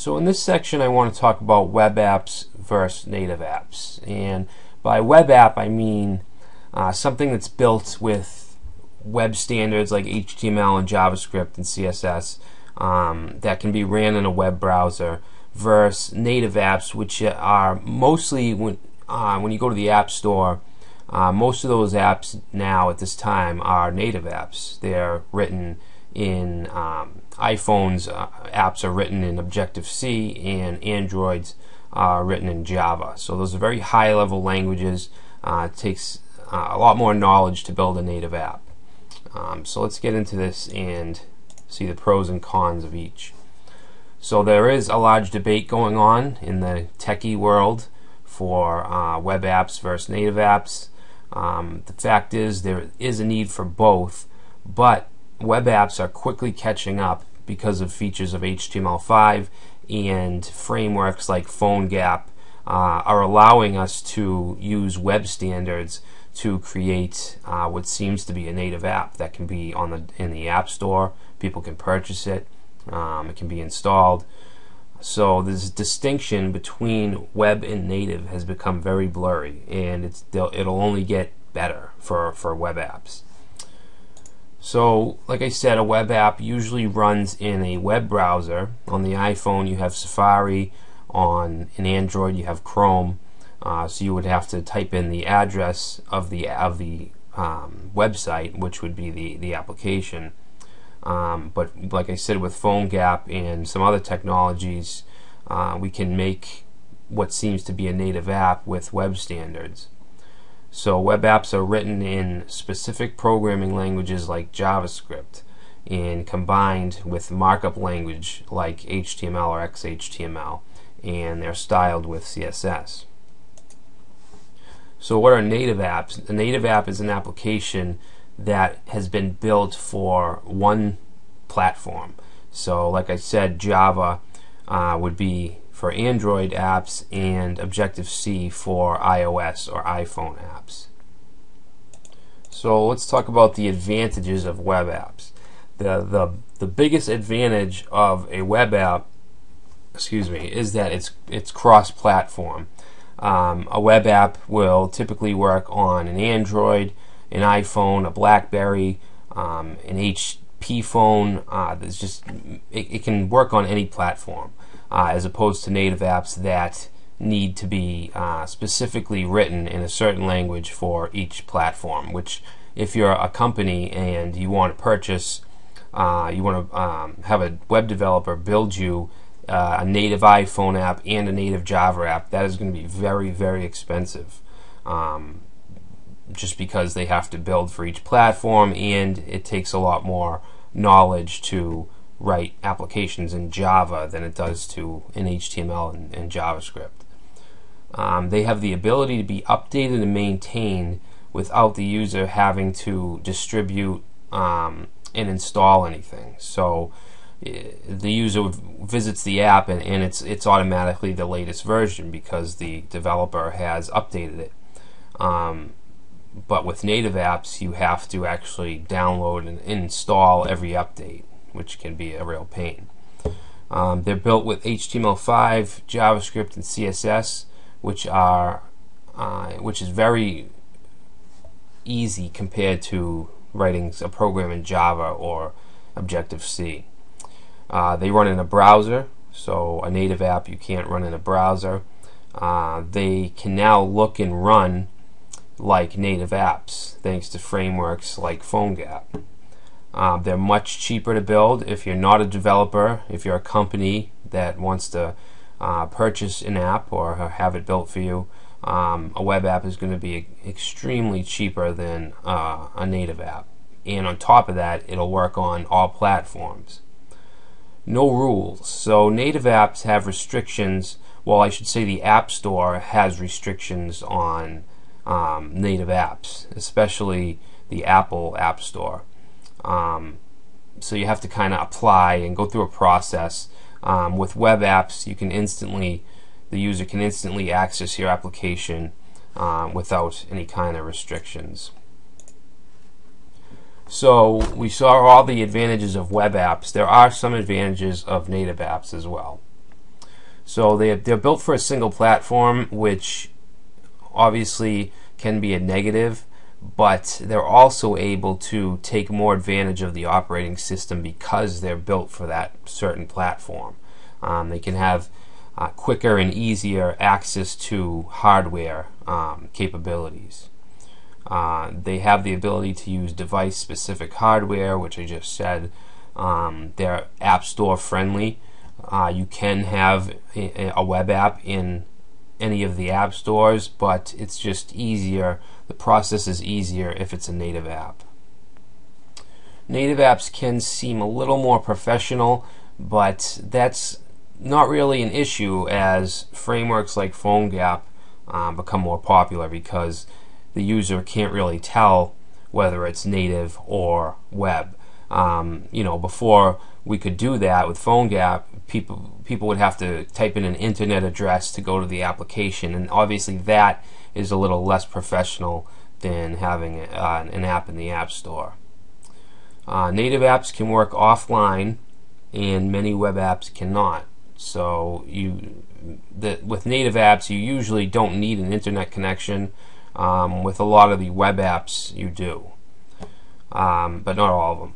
So in this section I want to talk about web apps versus native apps. And by web app I mean something that's built with web standards like HTML and JavaScript and CSS that can be ran in a web browser versus native apps, which are mostly when you go to the App Store, most of those apps now at this time are native apps. They're written in iPhone's apps are written in Objective-C, and Android's are written in Java. So those are very high-level languages. It takes a lot more knowledge to build a native app. So let's get into this and see the pros and cons of each. So there is a large debate going on in the techie world for web apps versus native apps. The fact is there is a need for both, but web apps are quickly catching up because of features of HTML5, and frameworks like PhoneGap are allowing us to use web standards to create what seems to be a native app that can be in the App Store. People can purchase it. It can be installed. So this distinction between web and native has become very blurry, and it'll only get better for web apps. So like I said, a web app usually runs in a web browser. On the iPhone you have Safari, on an Android you have Chrome. So you would have to type in the address of the website, which would be the application. But like I said, with PhoneGap and some other technologies, we can make what seems to be a native app with web standards. So web apps are written in specific programming languages like JavaScript and combined with markup language like HTML or XHTML, and they're styled with CSS. So what are native apps? A native app is an application that has been built for one platform. So like I said, Java would be for Android apps and Objective-C for iOS or iPhone apps. So let's talk about the advantages of web apps. The biggest advantage of a web app, is that it's cross-platform. A web app will typically work on an Android, an iPhone, a BlackBerry, an HP phone. It can work on any platform, as opposed to native apps that need to be specifically written in a certain language for each platform. Which, if you're a company and you want to purchase, you want to have a web developer build you a native iPhone app and a native Java app, that is going to be very, very expensive. Just because they have to build for each platform, and it takes a lot more knowledge to write applications in Java than it does in HTML and JavaScript. They have the ability to be updated and maintained without the user having to distribute and install anything. So the user visits the app and it's automatically the latest version because the developer has updated it. But with native apps, you have to actually download and install every update, which can be a real pain. They're built with HTML5, JavaScript, and CSS, which is very easy compared to writing a program in Java or Objective-C. They run in a browser, so a native app you can't run in a browser. They can now look and run like native apps thanks to frameworks like PhoneGap. They're much cheaper to build. If you're not a developer, if you're a company that wants to purchase an app or have it built for you, a web app is going to be extremely cheaper than a native app. And on top of that, it'll work on all platforms. No rules. So native apps have restrictions. Well, I should say the App Store has restrictions on native apps, especially the Apple App Store. So you have to kind of apply and go through a process. With web apps, the user can instantly access your application without any kind of restrictions. So we saw all the advantages of web apps. There are some advantages of native apps as well. So they're built for a single platform, which obviously can be a negative, but they're also able to take more advantage of the operating system because they're built for that certain platform. They can have quicker and easier access to hardware capabilities. They have the ability to use device-specific hardware, which I just said. They're App Store friendly. You can have a web app in any of the app stores, but it's just easier. The process is easier if it's a native app. Native apps can seem a little more professional, but that's not really an issue as frameworks like PhoneGap become more popular because the user can't really tell whether it's native or web. Before we could do that with PhoneGap, people would have to type in an internet address to go to the application, and obviously that is a little less professional than having an app in the App Store. Native apps can work offline, and many web apps cannot. So with native apps, you usually don't need an internet connection. With a lot of the web apps, you do, but not all of them.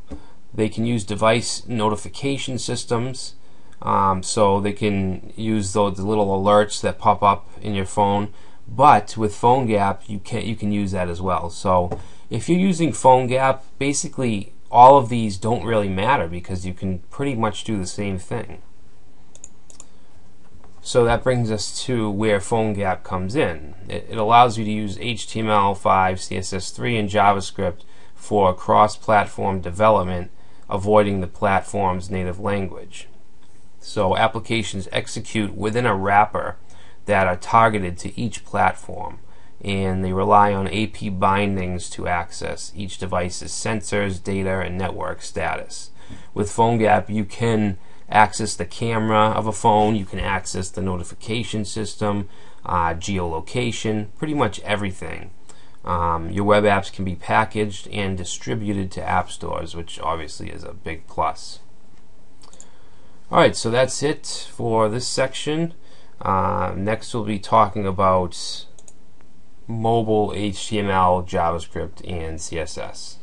They can use device notification systems, so they can use those little alerts that pop up in your phone. But with PhoneGap, you can use that as well. So if you're using PhoneGap, basically all of these don't really matter because you can pretty much do the same thing. So that brings us to where PhoneGap comes in. It allows you to use HTML5, CSS3, and JavaScript for cross-platform development, avoiding the platform's native language. So applications execute within a wrapper that are targeted to each platform, and they rely on AP bindings to access each device's sensors, data, and network status. With PhoneGap, you can access the camera of a phone, you can access the notification system, geolocation, pretty much everything. Your web apps can be packaged and distributed to app stores, which obviously is a big plus. Alright, so that's it for this section. Next we'll be talking about mobile HTML, JavaScript, and CSS.